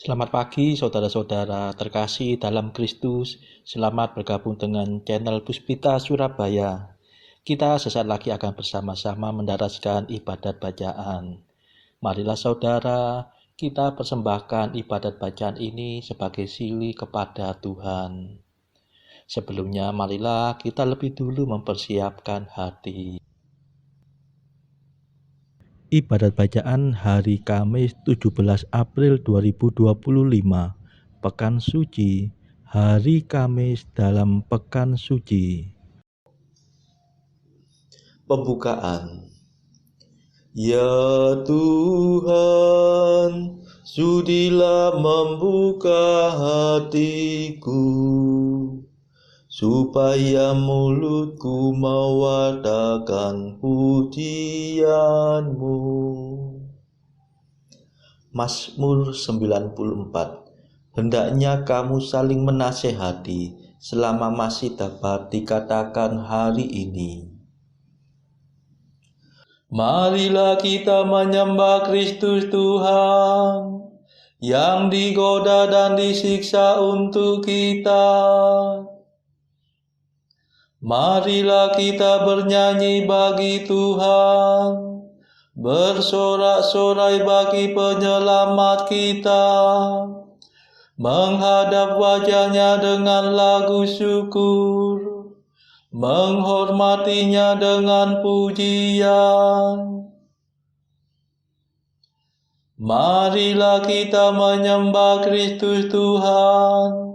Selamat pagi saudara-saudara terkasih dalam Kristus. Selamat bergabung dengan channel Puspita Surabaya. Kita sesaat lagi akan bersama-sama mendaraskan ibadat bacaan. Marilah saudara, kita persembahkan ibadat bacaan ini sebagai sili kepada Tuhan. Sebelumnya marilah kita lebih dulu mempersiapkan hati. Ibadat bacaan hari Kamis 17 April 2025, Pekan Suci, hari Kamis dalam Pekan Suci. Pembukaan. Ya Tuhan, sudilah membuka hatiku, supaya mulutku mewartakan pujian-Mu. Mazmur 94. Hendaknya kamu saling menasehati selama masih dapat dikatakan hari ini. Marilah kita menyembah Kristus Tuhan, yang digoda dan disiksa untuk kita. Marilah kita bernyanyi bagi Tuhan, bersorak-sorai bagi penyelamat kita, menghadap wajah-Nya dengan lagu syukur, menghormatinya dengan pujian. Marilah kita menyembah Kristus Tuhan,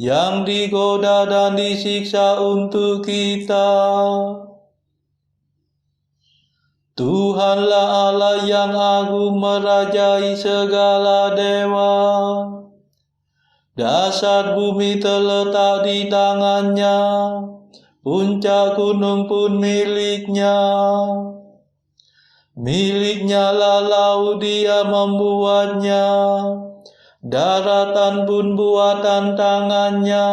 yang digoda dan disiksa untuk kita. Tuhanlah Allah yang agung merajai segala dewa. Dasar bumi terletak di tangan-Nya, puncak gunung pun milik-Nya. Milik-Nya lah laut, Dia membuatnya, daratan pun buatan tangan-Nya.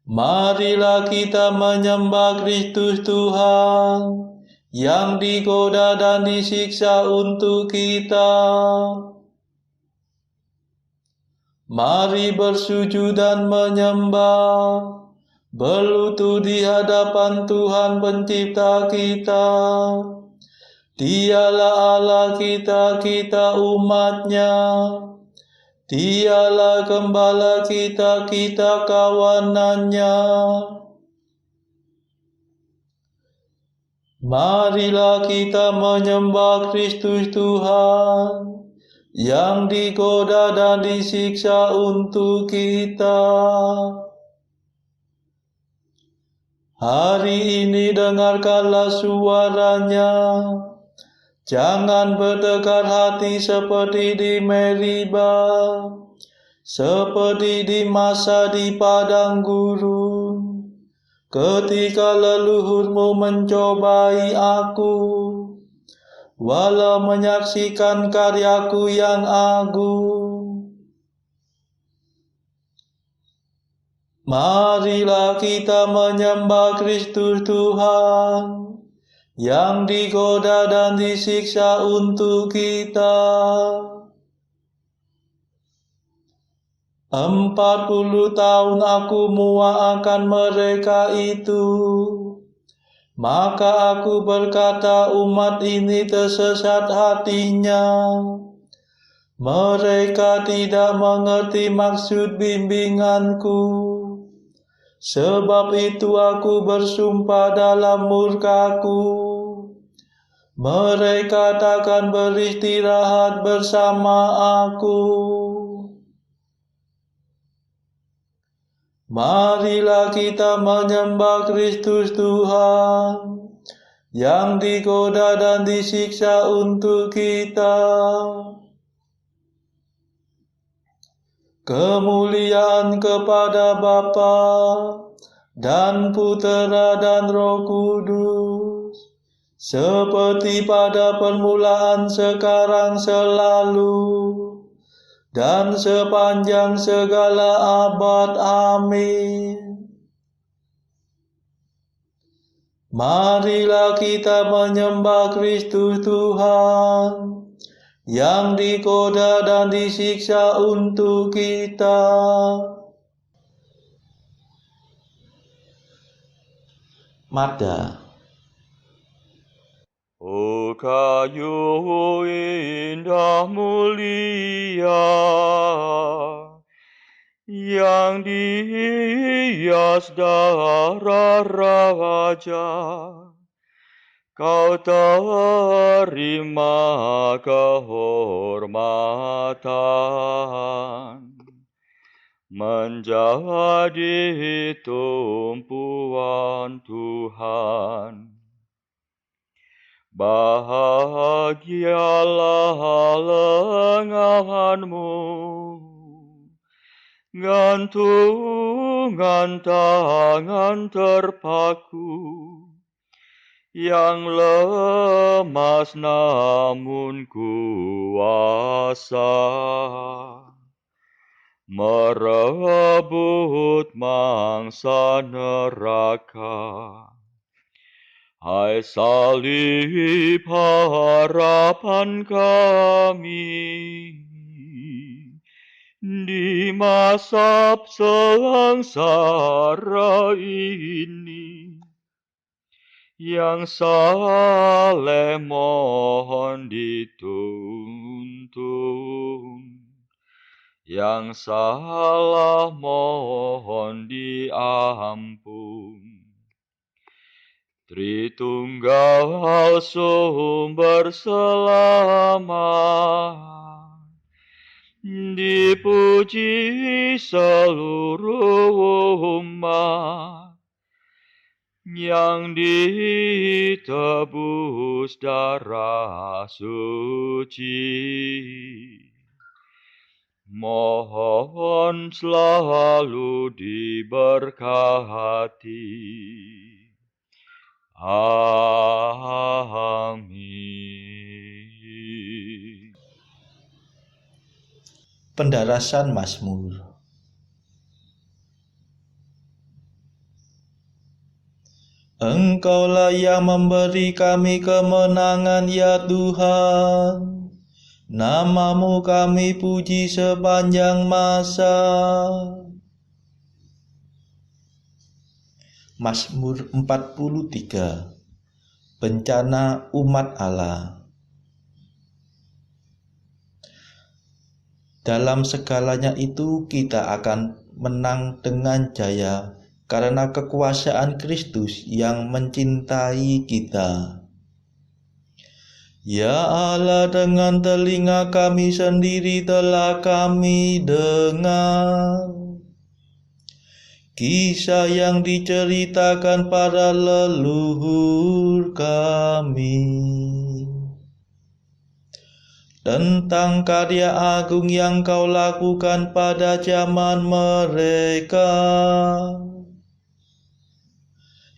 Marilah kita menyembah Kristus Tuhan, yang digoda dan disiksa untuk kita. Mari bersujud dan menyembah, berlutut di hadapan Tuhan Pencipta kita. Dialah Allah kita, kita umat-Nya. Dialah Gembala kita, kita kawanan-Nya. Marilah kita menyembah Kristus Tuhan, yang digoda dan disiksa untuk kita. Hari ini dengarkanlah suara-Nya. Jangan bertekad hati seperti di Meriba, seperti di masa di padang gurun, ketika leluhurmu mencobai aku, walau menyaksikan karyaku yang agung. Marilah kita menyembah Kristus Tuhan, yang digoda dan disiksa untuk kita. 40 tahun aku muak akan mereka itu. Maka aku berkata, umat ini tersesat hatinya. Mereka tidak mengerti maksud bimbinganku. Sebab itu aku bersumpah dalam murkaku, mereka takkan beristirahat bersama aku. Marilah kita menyembah Kristus Tuhan, yang digoda dan disiksa untuk kita. Kemuliaan kepada Bapa dan Putera dan Roh Kudus, seperti pada permulaan, sekarang, selalu, dan sepanjang segala abad. Amin. Marilah kita menyembah Kristus Tuhan, yang digoda dan disiksa untuk kita. Mada. O kayu indah mulia, yang dihias darah raja, kau terima kehormatan, menjadi tumpuan Tuhan. Bahagialah lenganmu, gantungan tangan terpaku, yang lemas namun kuasa, merebut mangsa neraka. Hai salib harapan kami, di masa sengsara ini, yang saleh mohon dituntun, yang salah mohon diampun. Tritunggal sumber selamat, dipuji seluruh umat, yang ditebus darah suci. Mohon selalu diberkati. Amin. Pendarasan Mazmur. Engkaulah yang memberi kami kemenangan, ya Tuhan. Namamu kami puji sepanjang masa. Mazmur 43. Bencana umat Allah. Dalam segalanya itu kita akan menang dengan jaya karena kekuasaan Kristus yang mencintai kita. Ya Allah, dengan telinga kami sendiri telah kami dengar kisah yang diceritakan pada leluhur kami tentang karya agung yang kau lakukan pada zaman mereka,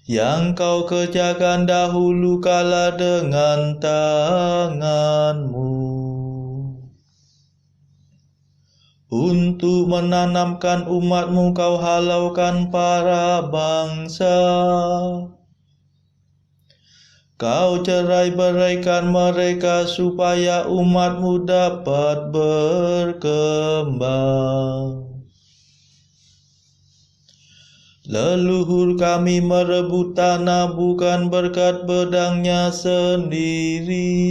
yang kau kerjakan dahulu kala dengan tanganmu, untuk menanamkan umatmu kau halaukan para bangsa. Kau cerai-beraikan mereka supaya umatmu dapat berkembang. Leluhur kami merebut tanah bukan berkat pedangnya sendiri.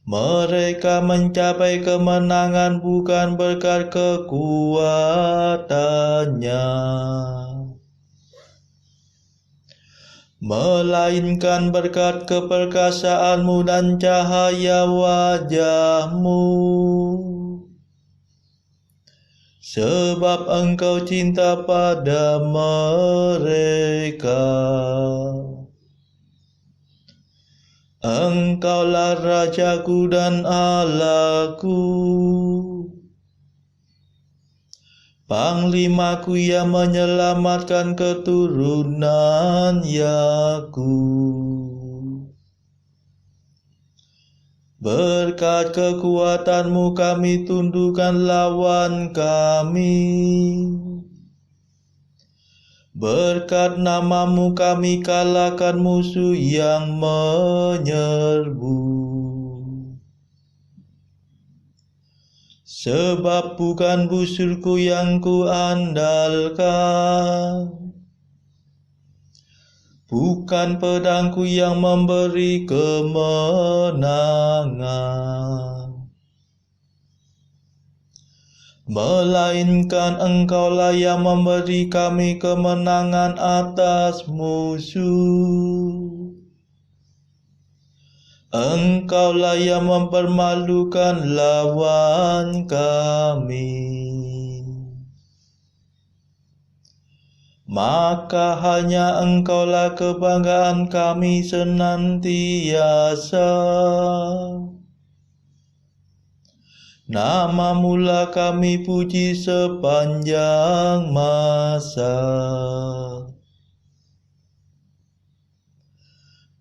Mereka mencapai kemenangan bukan berkat kekuatannya, melainkan berkat keperkasaanmu dan cahaya wajahmu. Sebab engkau cinta pada mereka. Engkaulah Rajaku dan Allahku, Panglimaku yang menyelamatkan keturunan Yakub. Berkat kekuatanmu kami tundukkan lawan kami. Berkat namamu kami kalahkan musuh yang menyerbu. sebab bukan busurku yang kuandalkan, bukan pedangku yang memberi kemenangan, melainkan Engkaulah yang memberi kami kemenangan atas musuh. Engkaulah yang mempermalukan lawan kami. Maka hanya Engkaulah kebanggaan kami senantiasa. Nama-Mu kami puji sepanjang masa.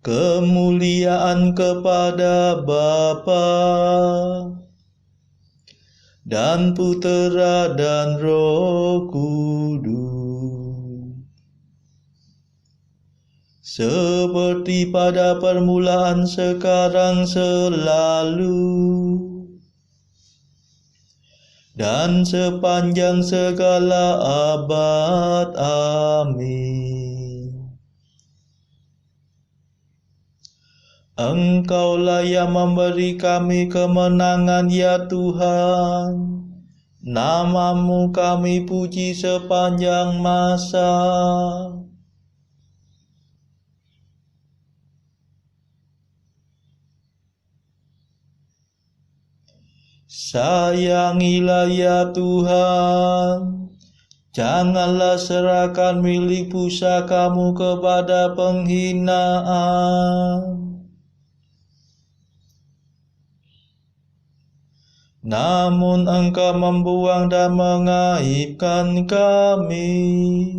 Kemuliaan kepada Bapa dan Putera dan Roh Kudus, seperti pada permulaan, sekarang, selalu, dan sepanjang segala abad. Amin. Engkaulah yang memberi kami kemenangan, ya Tuhan. Nama-Mu kami puji sepanjang masa. Sayangilah ya Tuhan, janganlah serahkan milik pusaka-Mu kepada penghinaan. Namun Engkau membuang dan mengaibkan kami.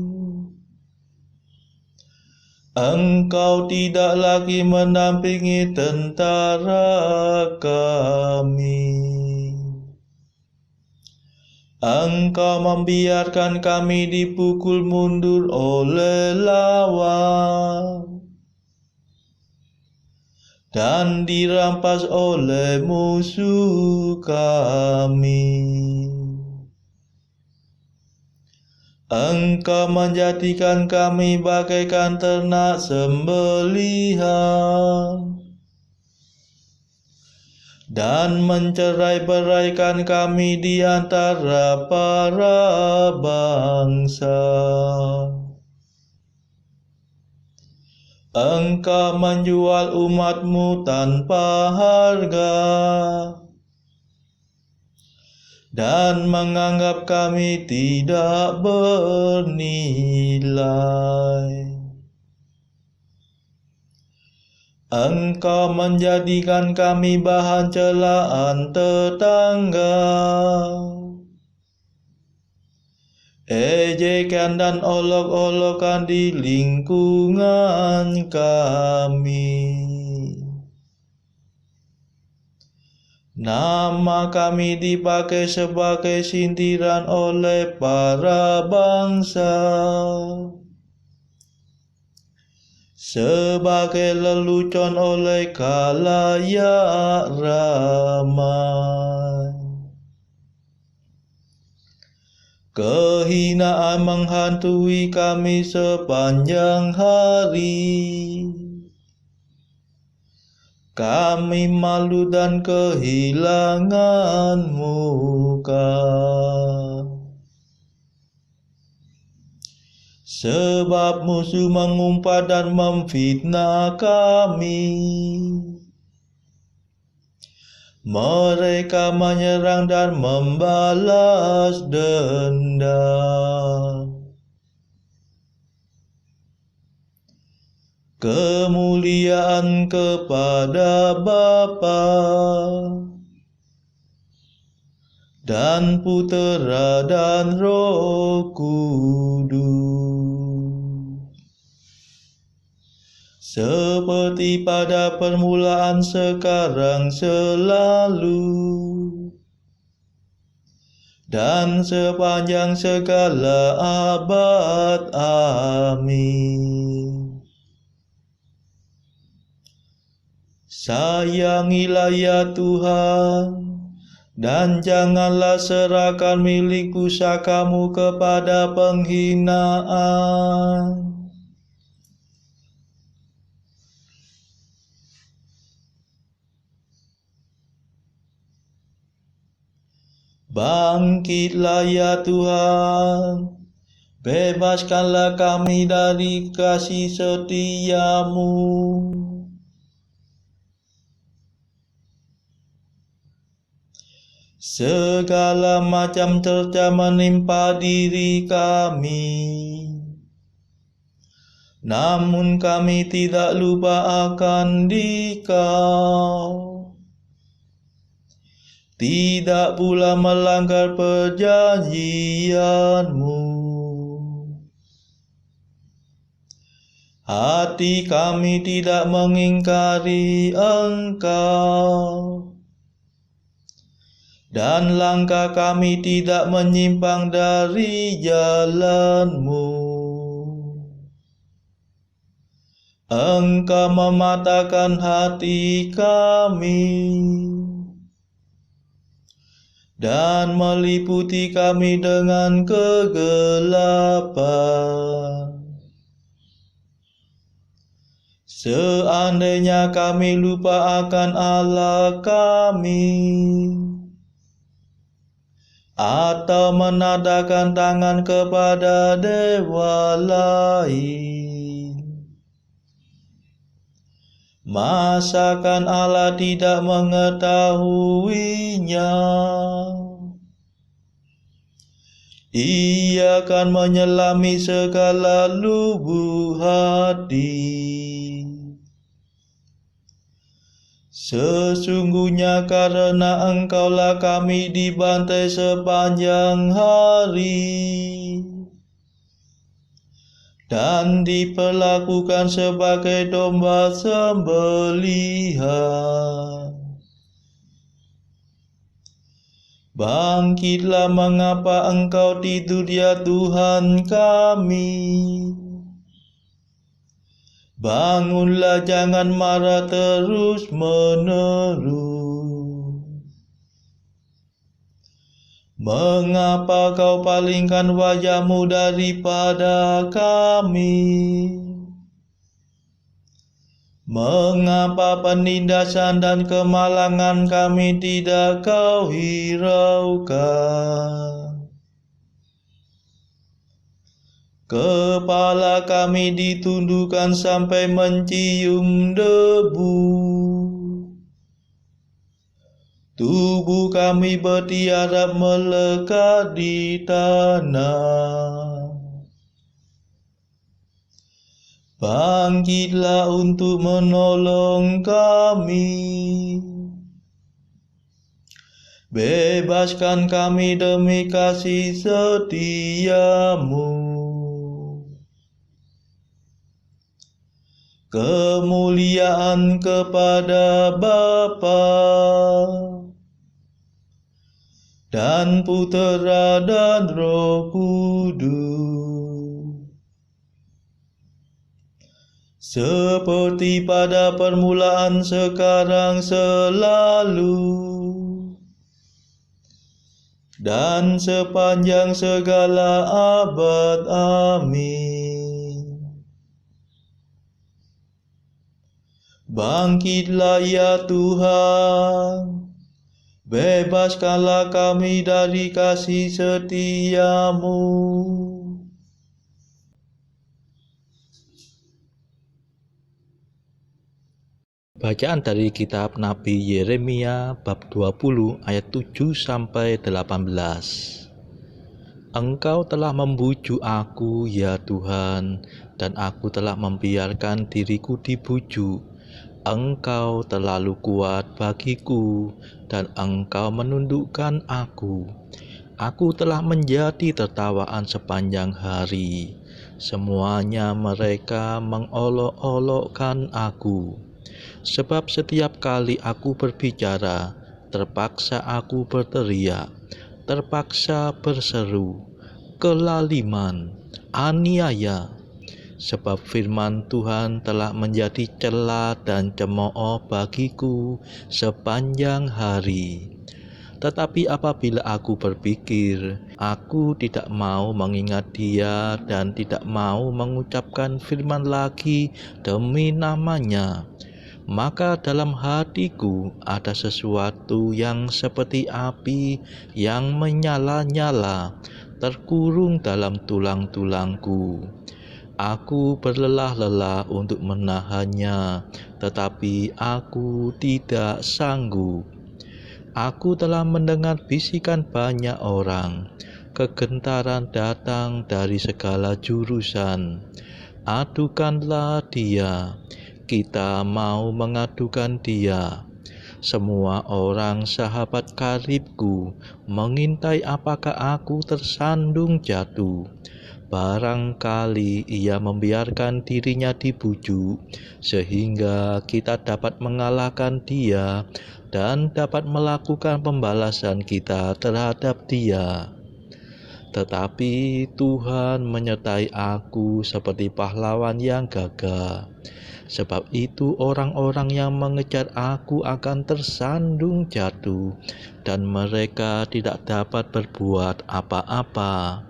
Engkau tidak lagi mendampingi tentara kami. Engkau membiarkan kami dipukul mundur oleh lawan dan dirampas oleh musuh kami. Engkau menjadikan kami bagaikan ternak sembelihan dan mencerai-beraikan kami di antara para bangsa. Engkau menjual umat-Mu tanpa harga dan menganggap kami tidak bernilai. Engkau menjadikan kami bahan celaan tetangga, ejekan dan olok-olokan di lingkungan kami. Nama kami dipakai sebagai sindiran oleh para bangsa, sebagai lelucon oleh khalayak ramai. Kehinaan menghantui kami sepanjang hari. Kami malu dan kehilangan muka, sebab musuh mengumpat dan memfitnah kami. Mereka menyerang dan membalas dendam. Kemuliaan kepada Bapa dan Putera dan Roh Kudus, seperti pada permulaan, sekarang, selalu, dan sepanjang segala abad. Amin. Sayangilah ya Tuhan, Dan janganlah serahkan milik pusakamu kepada penghinaan. Bangkitlah ya Tuhan, bebaskanlah kami dari kasih setia-Mu. Segala macam cerca menimpa diri kami, namun kami tidak lupa akan Dikau. Tidak pula melanggar perjanjian-Mu. Hati kami tidak mengingkari Engkau, dan langkah kami tidak menyimpang dari jalan-Mu. Engkau mematahkan hati kami dan meliputi kami dengan kegelapan. Seandainya kami lupa akan Allah kami, atau menadahkan tangan kepada dewa lain, masakan Allah tidak mengetahuinya? Ia akan menyelami segala lubuk hati. Sesungguhnya karena Engkaulah kami dibantai sepanjang hari, dan diperlakukan sebagai domba sembelihan. Bangkitlah, mengapa Engkau tidur ya Tuhan kami? Bangunlah, jangan marah terus menerus. Mengapa Kau palingkan wajah-Mu daripada kami? Mengapa penindasan dan kemalangan kami tidak Kau hiraukan? Kepala kami ditundukkan sampai mencium debu. Tubuh kami bertiarap melekat di tanah. Bangkitlah untuk menolong kami. Bebaskan kami demi kasih setia-Mu. Kemuliaan kepada Bapa dan Putera dan Roh Kudus, seperti pada permulaan, sekarang, selalu, dan sepanjang segala abad. Amin. Bangkitlah ya Tuhan, bebaskanlah kami dari kasih setia-Mu. Bacaan dari kitab Nabi Yeremia bab 20 ayat 7 sampai 18. Engkau telah membujuk aku ya Tuhan, dan aku telah membiarkan diriku dibujuk. Engkau terlalu kuat bagiku, dan Engkau menundukkan aku. Aku telah menjadi tertawaan sepanjang hari. Semuanya mereka mengolok-olokkan aku. Sebab setiap kali aku berbicara, terpaksa aku berteriak, terpaksa berseru, kelaliman, aniaya. Sebab firman Tuhan telah menjadi cela dan cemooh bagiku sepanjang hari. Tetapi apabila aku berpikir, aku tidak mau mengingat Dia dan tidak mau mengucapkan firman lagi demi namanya, maka dalam hatiku ada sesuatu yang seperti api yang menyala-nyala, terkurung dalam tulang-tulangku. Aku berlelah-lelah untuk menahannya, tetapi aku tidak sanggup. Aku telah mendengar bisikan banyak orang. Kegentaran datang dari segala jurusan. Adukanlah Dia. Kita mau mengadukan Dia. Semua orang sahabat karibku mengintai apakah aku tersandung jatuh. Barangkali ia membiarkan dirinya dibujuk, sehingga kita dapat mengalahkan dia dan dapat melakukan pembalasan kita terhadap dia. Tetapi Tuhan menyertai aku seperti pahlawan yang gagah. Sebab itu orang-orang yang mengejar aku akan tersandung jatuh, dan mereka tidak dapat berbuat apa-apa.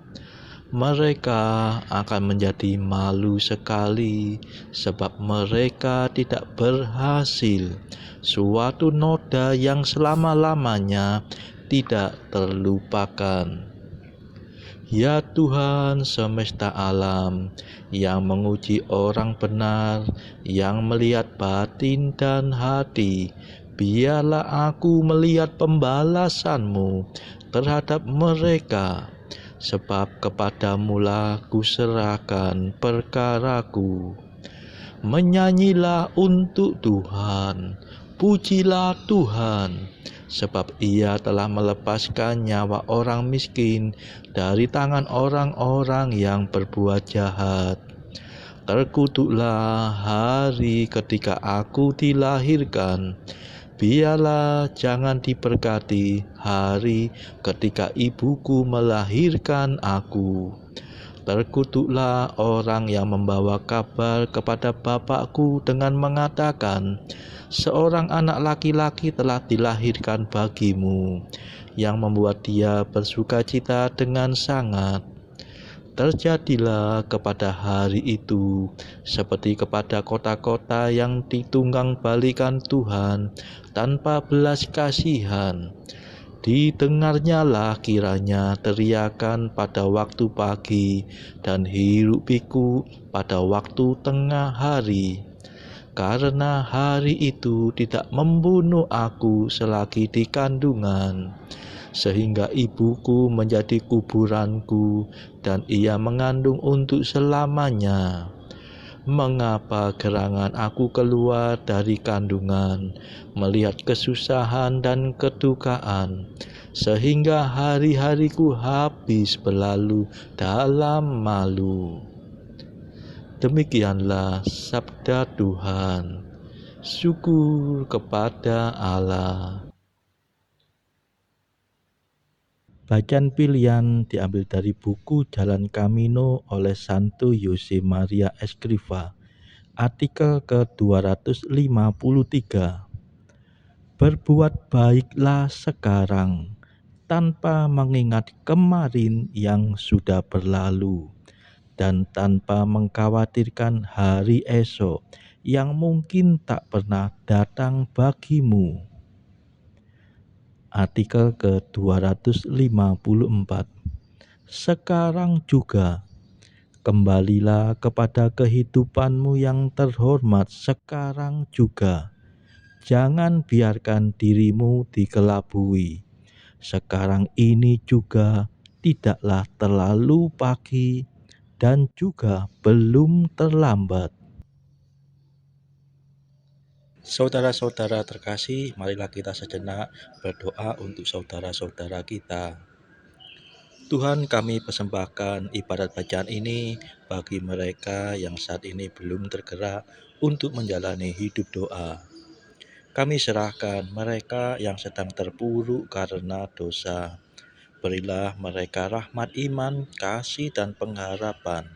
Mereka akan menjadi malu sekali, sebab mereka tidak berhasil. Suatu noda yang selama-lamanya tidak terlupakan. Ya Tuhan semesta alam, yang menguji orang benar, yang melihat batin dan hati, biarlah aku melihat pembalasan-Mu terhadap mereka. Sebab kepadamulah kuserahkan perkaraku. Menyanyilah untuk Tuhan, pujilah Tuhan, sebab Ia telah melepaskan nyawa orang miskin dari tangan orang-orang yang berbuat jahat. Terkutuklah hari ketika aku dilahirkan. Biarlah jangan diberkati hari ketika ibuku melahirkan aku. Terkutuklah orang yang membawa kabar kepada bapakku dengan mengatakan, seorang anak laki-laki telah dilahirkan bagimu, yang membuat dia bersukacita dengan sangat. Terjadilah kepada hari itu seperti kepada kota-kota yang ditunggang balikan Tuhan tanpa belas kasihan. Didengarnyalah kiranya teriakan pada waktu pagi dan hiruk pikuk pada waktu tengah hari. Karena hari itu tidak membunuh aku selagi di kandungan, sehingga ibuku menjadi kuburanku dan ia mengandung untuk selamanya. Mengapa gerangan aku keluar dari kandungan, melihat kesusahan dan kedukaan, sehingga hari-hariku habis berlalu dalam malu. Demikianlah sabda Tuhan. Syukur kepada Allah. Bacaan pilihan diambil dari buku Jalan Camino oleh Santo Jose Maria Escrivá, artikel ke-253. Berbuat baiklah sekarang, tanpa mengingat kemarin yang sudah berlalu, dan tanpa mengkhawatirkan hari esok yang mungkin tak pernah datang bagimu. Artikel ke-254. Sekarang juga, kembalilah kepada kehidupanmu yang terhormat sekarang juga. Jangan biarkan dirimu dikelabui. Sekarang ini juga tidaklah terlalu pagi dan juga belum terlambat. Saudara-saudara terkasih, marilah kita sejenak berdoa untuk saudara-saudara kita. Tuhan, kami persembahkan ibadat bacaan ini bagi mereka yang saat ini belum tergerak untuk menjalani hidup doa. Kami serahkan mereka yang sedang terpuruk karena dosa. Berilah mereka rahmat iman, kasih, dan pengharapan.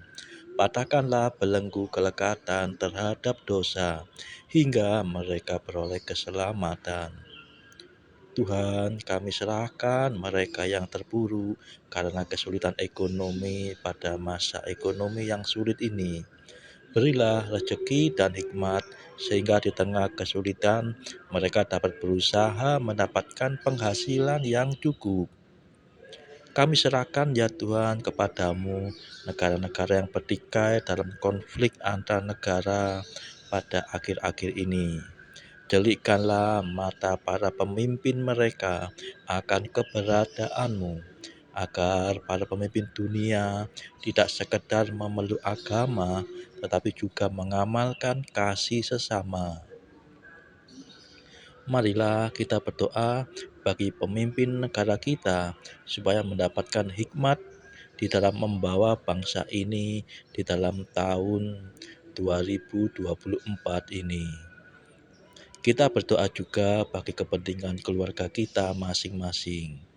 Patahkanlah belenggu kelekatan terhadap dosa, hingga mereka beroleh keselamatan. Tuhan, kami serahkan mereka yang terpuruk karena kesulitan ekonomi pada masa ekonomi yang sulit ini. Berilah rezeki dan hikmat sehingga di tengah kesulitan mereka dapat berusaha mendapatkan penghasilan yang cukup. Kami serahkan ya Tuhan kepadamu negara-negara yang bertikai dalam konflik antar negara pada akhir-akhir ini. Delikkanlah mata para pemimpin mereka akan keberadaanmu, agar para pemimpin dunia tidak sekedar memeluk agama, tetapi juga mengamalkan kasih sesama. Marilah kita berdoa bagi pemimpin negara kita, supaya mendapatkan hikmat di dalam membawa bangsa ini di dalam tahun 2024 ini. Kita berdoa juga bagi kepentingan keluarga kita masing-masing.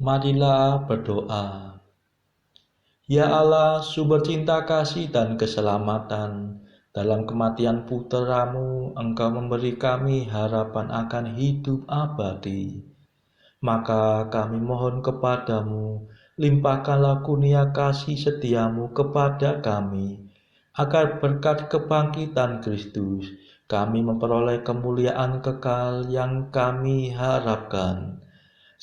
Marilah berdoa. Ya Allah, sumber cinta kasih dan keselamatan, dalam kematian putra-Mu, Engkau memberi kami harapan akan hidup abadi. Maka kami mohon kepadamu, limpahkanlah kurnia kasih setiamu kepada kami, agar berkat kebangkitan Kristus, kami memperoleh kemuliaan kekal yang kami harapkan.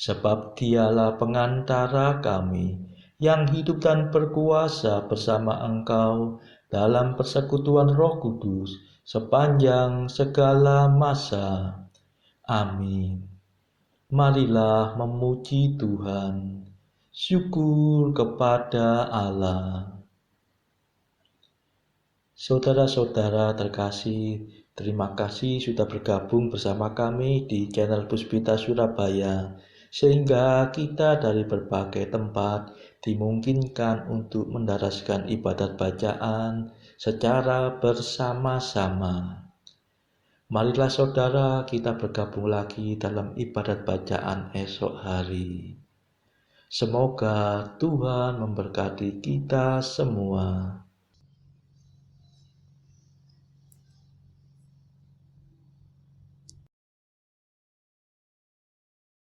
Sebab Dialah pengantara kami, yang hidup dan berkuasa bersama Engkau dalam persekutuan Roh Kudus sepanjang segala masa. Amin. Marilah memuji Tuhan. Syukur kepada Allah. Saudara-saudara terkasih, terima kasih sudah bergabung bersama kami di channel Puspita Surabaya, sehingga kita dari berbagai tempat dimungkinkan untuk mendaraskan ibadat bacaan secara bersama-sama. Marilah saudara kita bergabung lagi dalam ibadat bacaan esok hari. Semoga Tuhan memberkati kita semua.